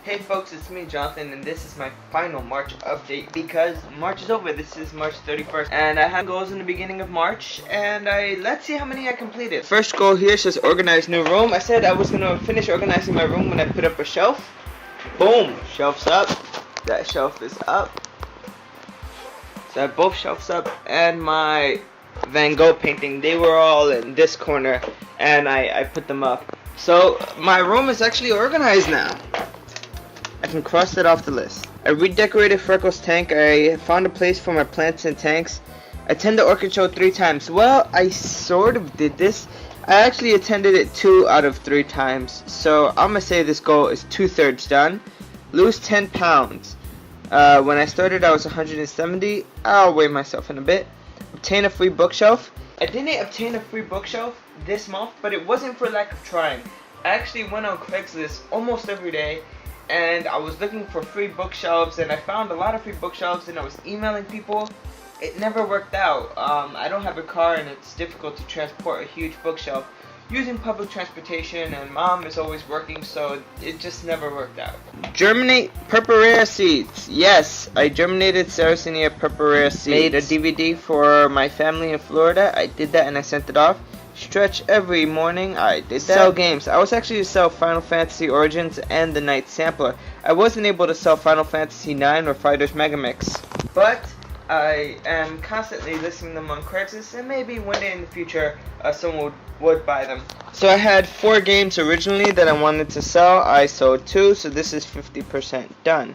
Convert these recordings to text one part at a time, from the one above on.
Hey folks, it's me Jonathan, and this is my final March update because March is over. This is March 31st, and I had goals in the beginning of March, and let's see how many I completed. First goal here says organize new room. I said I was gonna finish organizing my room when I put up a shelf. Boom, shelf's up. That shelf is up. So I have both shelves up, and my Van Gogh painting, they were all in this corner, and I put them up. So my room is actually organized now. I can cross that off the list. I redecorated Freckles' tank. I found a place for my plants and tanks. I attended the Orchid show 3 times. Well, I sort of did this. I actually attended it 2 out of 3 times. So I'm gonna say this goal is 2/3 done. Lose 10 pounds. When I started I was 170. I'll weigh myself in a bit. Obtain a free bookshelf. I didn't obtain a free bookshelf this month, but it wasn't for lack of trying. I actually went on Craigslist almost every day, and I was looking for free bookshelves, and I found a lot of free bookshelves, and I was emailing people. It never worked out. I don't have a car, and it's difficult to transport a huge bookshelf using public transportation, and mom is always working, so it just never worked out. Germinate purpurea seeds. Yes, I germinated Sarracenia purpurea seeds. Made a DVD for my family in Florida. I did that and I sent it off. Stretch every morning. I did that. Sell games. I was actually to sell Final Fantasy Origins and the Night Sampler. I wasn't able to sell Final Fantasy 9 or Fighters Megamix, but I am constantly listing them on Craigslist, and maybe one day in the future someone would buy them. So I had 4 games originally that I wanted to sell. I sold 2, so this is 50% done.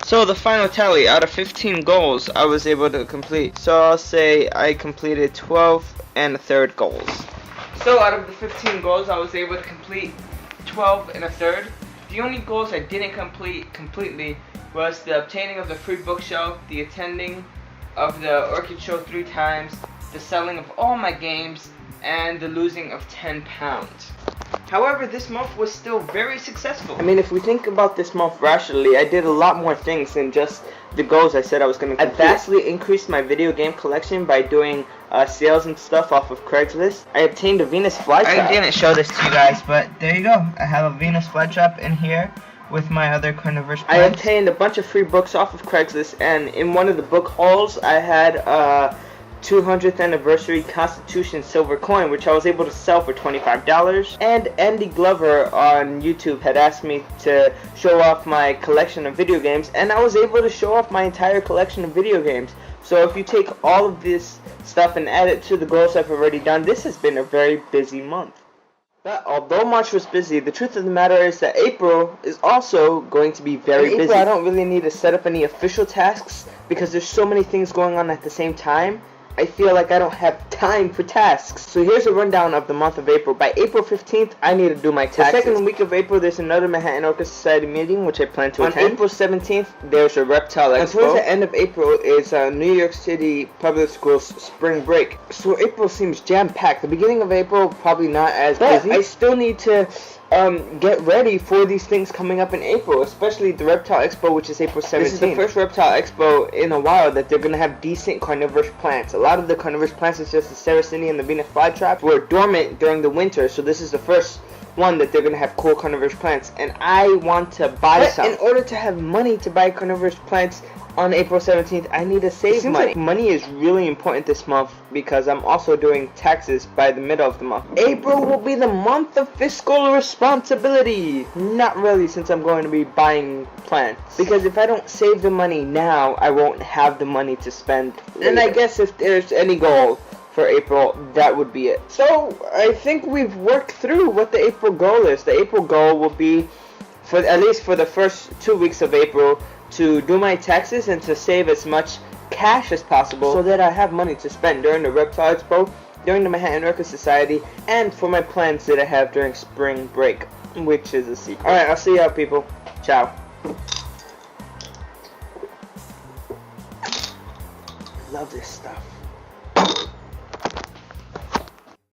So the final tally, out of 15 goals I was able to complete. So I'll say I completed 12 1/3 goals. So out of the 15 goals I was able to complete 12 1/3. The only goals I didn't complete completely was the obtaining of the free bookshelf, the attending of the Orchid show 3 times, the selling of all my games, and the losing of 10 pounds. However, this month was still very successful. I mean, if we think about this month rationally, I did a lot more things than just the goals I said I was going to complete. I vastly increased my video game collection by doing sales and stuff off of Craigslist. I obtained a Venus flytrap. I didn't show this to you guys, but there you go. I have a Venus flytrap in here with my other Carnivorous plants. I obtained a bunch of free books off of Craigslist, and in one of the book hauls, I had 200th anniversary Constitution silver coin, which I was able to sell for $25. And Andy Glover on YouTube had asked me to show off my collection of video games, and I was able to show off my entire collection of video games. So if you take all of this stuff and add it to the goals I've already done, this has been a very busy month. But although March was busy, the truth of the matter is that April is also going to be very busy. I don't really need to set up any official tasks because there's so many things going on at the same time. I feel like I don't have time for tasks. So here's a rundown of the month of April. By April 15th, I need to do my taxes. The second week of April, there's another Manhattan Orchid Society meeting, which I plan to attend. On April 17th, there's a Reptile Expo. And towards the end of April is New York City Public Schools spring break. So April seems jam-packed. The beginning of April, probably not as busy. I still need to get ready for these things coming up in April, especially the Reptile Expo, which is April 17th. This is the first Reptile Expo in a while that they're going to have decent carnivorous plants. A lot of the carnivorous plants, is just the Sarracenia and the Venus flytrap, were dormant during the winter, so this is the first one that they're going to have cool carnivorous plants, and I want to buy some. In order to have money to buy carnivorous plants on April 17th, I need to save money. Like money is really important this month because I'm also doing taxes by the middle of the month. April will be the month of fiscal responsibility. Not really, since I'm going to be buying plants. Because if I don't save the money now, I won't have the money to spend later. And I guess if there's any goal for April, that would be it. So I think we've worked through what the April goal is. The April goal will be, for at least for the first 2 weeks of April, to do my taxes and to save as much cash as possible so that I have money to spend during the Reptile Expo, during the Manhattan Orchid Society, and for my plans that I have during spring break, which is a secret. Alright, I'll see y'all people. Ciao. Love this stuff.